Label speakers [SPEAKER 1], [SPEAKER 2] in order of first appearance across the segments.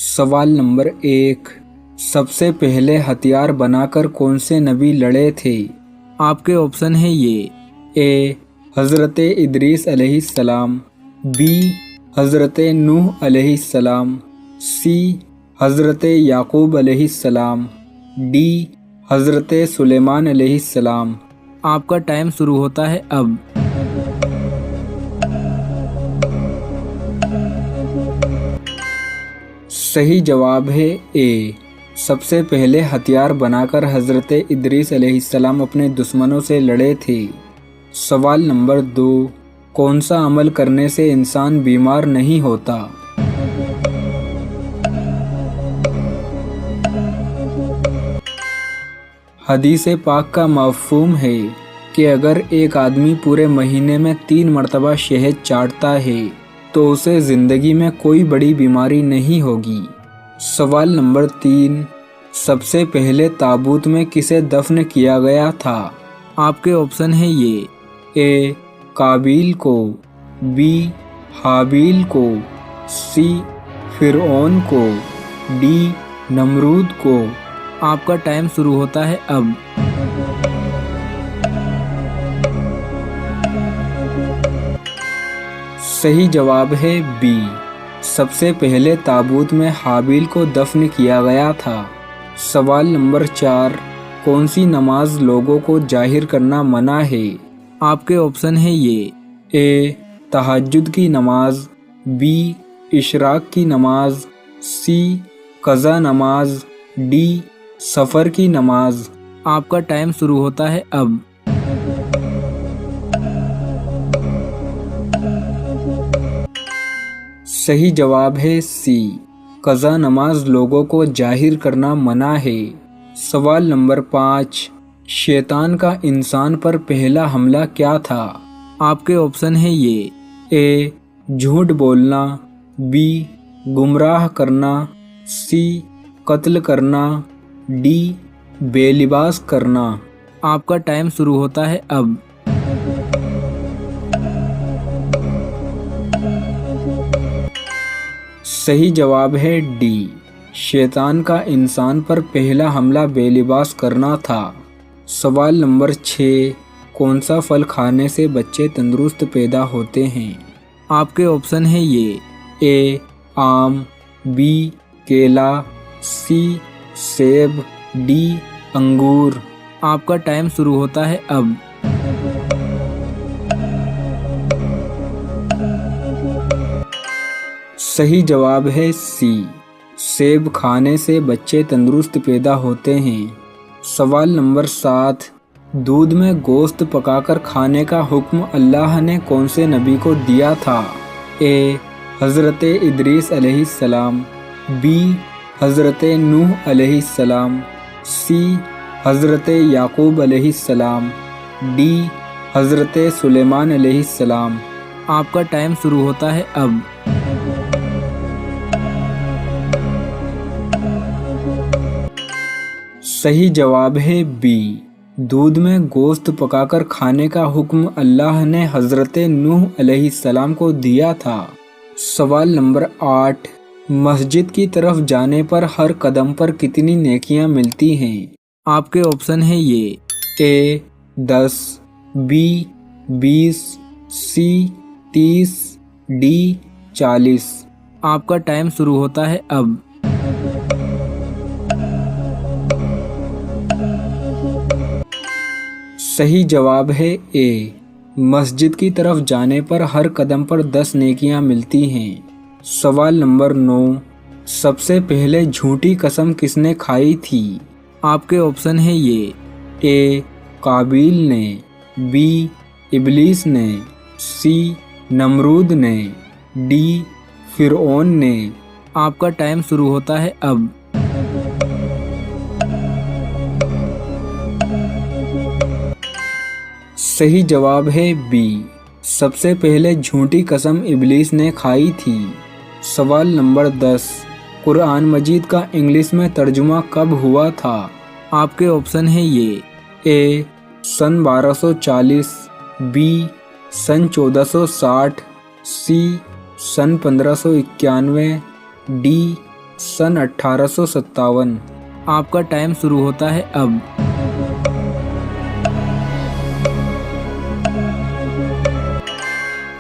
[SPEAKER 1] सवाल नंबर 1, सबसे पहले हथियार बनाकर कौन से नबी लड़े थे? आपके ऑप्शन है ये ए हज़रत इदरीस अलैहिस्सलाम, बी हज़रत नूह अलैहिस्सलाम, सी हज़रत याकूब अलैहिस्सलाम, डी हज़रत सुलेमान अलैहिस्सलाम। आपका टाइम शुरू होता है अब। सही जवाब है ए, सबसे पहले हथियार बनाकर हज़रत इदरीस अलैहिस्सलाम अपने दुश्मनों से लड़े थे। सवाल नंबर 2, कौन सा अमल करने से इंसान बीमार नहीं होता? हदीस पाक का मफ़हूम है कि अगर एक आदमी पूरे महीने में 3 मरतबा शहद चाटता है तो उसे ज़िंदगी में कोई बड़ी बीमारी नहीं होगी। सवाल नंबर 3, सबसे पहले ताबूत में किसे दफन किया गया था? आपके ऑप्शन है ये ए काबिल को, बी हाबिल को, सी फिरौन को, डी नमरूद को। आपका टाइम शुरू होता है अब। सही जवाब है बी, सबसे पहले ताबूत में हाबिल को दफन किया गया था। सवाल नंबर 4, कौन सी नमाज लोगों को जाहिर करना मना है? आपके ऑप्शन है ये ए तहज्जुद की नमाज, बी इशराक की नमाज, सी कज़ा नमाज, डी सफ़र की नमाज। आपका टाइम शुरू होता है अब। सही जवाब है सी, कज़ा नमाज लोगों को जाहिर करना मना है। सवाल नंबर 5, शैतान का इंसान पर पहला हमला क्या था? आपके ऑप्शन है ये ए झूठ बोलना, बी गुमराह करना, सी कत्ल करना, डी बेलिबास करना। आपका टाइम शुरू होता है अब। सही जवाब है डी, शैतान का इंसान पर पहला हमला बेलिबास करना था। सवाल नंबर 6, कौन सा फल खाने से बच्चे तंदुरुस्त पैदा होते हैं? आपके ऑप्शन है ये ए आम, बी केला, सी सेब, डी अंगूर। आपका टाइम शुरू होता है अब। सही जवाब है सी, सेब खाने से बच्चे तंदुरुस्त पैदा होते हैं। सवाल नंबर 7, दूध में गोश्त पकाकर खाने का हुक्म अल्लाह ने कौन से नबी को दिया था? ए हज़रत इदरीस अलैहिस्सलाम, बी हज़रत नूह अलैहिस्सलाम, सी हज़रत याकूब अलैहिस्सलाम, डी हज़रत सुलेमान अलैहिस्सलाम। आपका टाइम शुरू होता है अब। सही जवाब है बी, दूध में गोश्त पकाकर खाने का हुक्म अल्लाह ने हज़रत नूह अलैहिस्सलाम को दिया था। सवाल नंबर 8, मस्जिद की तरफ जाने पर हर कदम पर कितनी नेकियां मिलती हैं? आपके ऑप्शन है ये ए 10, बी 20, सी 30, डी 40। आपका टाइम शुरू होता है अब। सही जवाब है ए, मस्जिद की तरफ जाने पर हर कदम पर 10 नेकियां मिलती हैं। सवाल नंबर 9, सबसे पहले झूठी कसम किसने खाई थी? आपके ऑप्शन है ये ए काबिल ने, बी इबलीस ने, सी नमरूद ने, डी फिरौन ने। आपका टाइम शुरू होता है अब। सही जवाब है बी, सबसे पहले झूठी कसम इबलीस ने खाई थी। सवाल नंबर 10, कुरान मजीद का इंग्लिश में तर्जुमा कब हुआ था? आपके ऑप्शन है ये ए सन 1240, बी सन 1460, सी सन 1591, डी सन 1857। आपका टाइम शुरू होता है अब।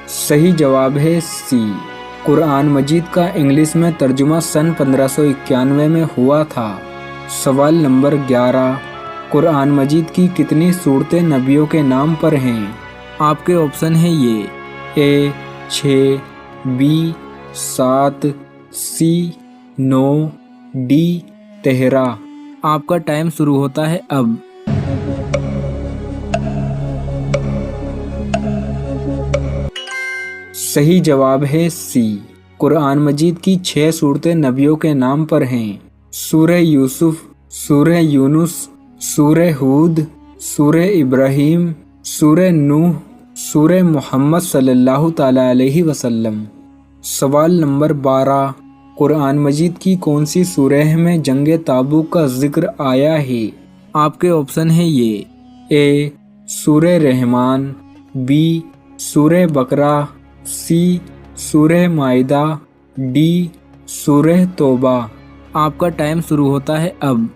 [SPEAKER 1] सही जवाब है सी। कुरान मजीद का इंग्लिश में तर्जुमा सन 1591 में हुआ था। सवाल नंबर 11, कुरान मजीद की कितनी सूरतें नबियों के नाम पर हैं? आपके ऑप्शन है ये ए 6, बी 7, सी 9, डी 13। आपका टाइम शुरू होता है अब। सही जवाब है सी। कुरान मजीद की 6 सूरतें नबियों के नाम पर हैं। सूरह यूसुफ, सूरह यूनुस, सूरह हूद, सूरह इब्राहिम, सूरह नूह, सूरह मोहम्मद सल्लल्लाहु ताला अलैहि वसल्लम। सवाल नंबर 12, कुरान मजीद की कौन सी सूरह में जंग ताबूक का जिक्र आया है? आपके ऑप्शन है ये ए सूरह रहमान, बी सूरह बकरा, सी सूरह माइदा, डी सूरह तौबा। आपका टाइम शुरू होता है अब।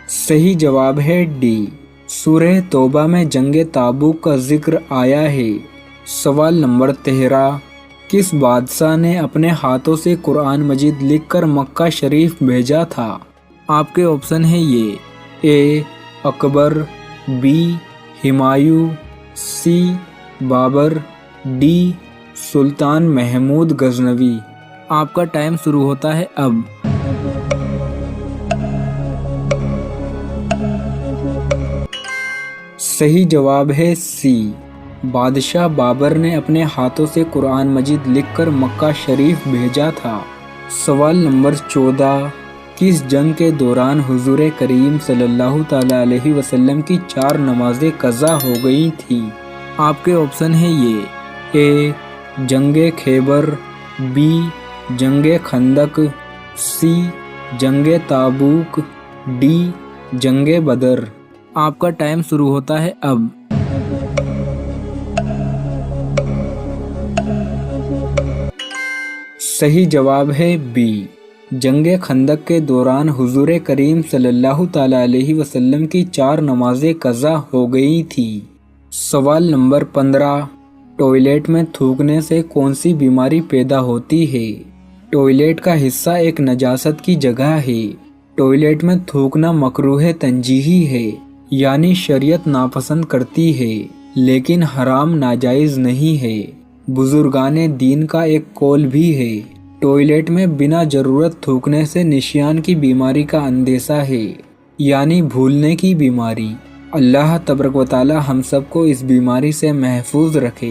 [SPEAKER 1] सही जवाब है डी, सूरह तौबा में जंग ताबूक का जिक्र आया है। सवाल नंबर 13, किस बादशाह ने अपने हाथों से कुरान मजीद लिखकर मक्का शरीफ भेजा था? आपके ऑप्शन है ये ए अकबर, बी हुमायूं, सी बाबर, डी सुल्तान महमूद गजनवी। आपका टाइम शुरू होता है अब। सही जवाब है सी, बादशाह बाबर ने अपने हाथों से कुरान मजीद लिखकर मक्का शरीफ भेजा था। सवाल नंबर 14, किस जंग के दौरान हुजूर करीम सल्लल्लाहु ताला अलैहि वसल्लम की 4 नमाजें कज़ा हो गई थी? आपके ऑप्शन है ये ए जंगे खैबर, बी जंगे खंदक, सी जंगे ताबूक, डी जंगे बदर। आपका टाइम शुरू होता है अब। सही जवाब है बी, जंगे खंदक के दौरान हुजूर करीम सल्लल्लाहु ताला अलैहि वसल्लम की 4 नमाजें कज़ा हो गई थी। सवाल नंबर 15, टॉयलेट में थूकने से कौन सी बीमारी पैदा होती है? टॉयलेट का हिस्सा एक नजासत की जगह है। टॉयलेट में थूकना मकरूह तंजीही है, यानी शरीयत नापसंद करती है, लेकिन हराम नाजायज नहीं है। बुजुर्गाने दीन का एक कौल भी है, टॉयलेट में बिना जरूरत थूकने से निशियान की बीमारी का अंदेशा है, यानी भूलने की बीमारी। अल्लाह तबरक व तआला हम सबको इस बीमारी से महफूज रखे।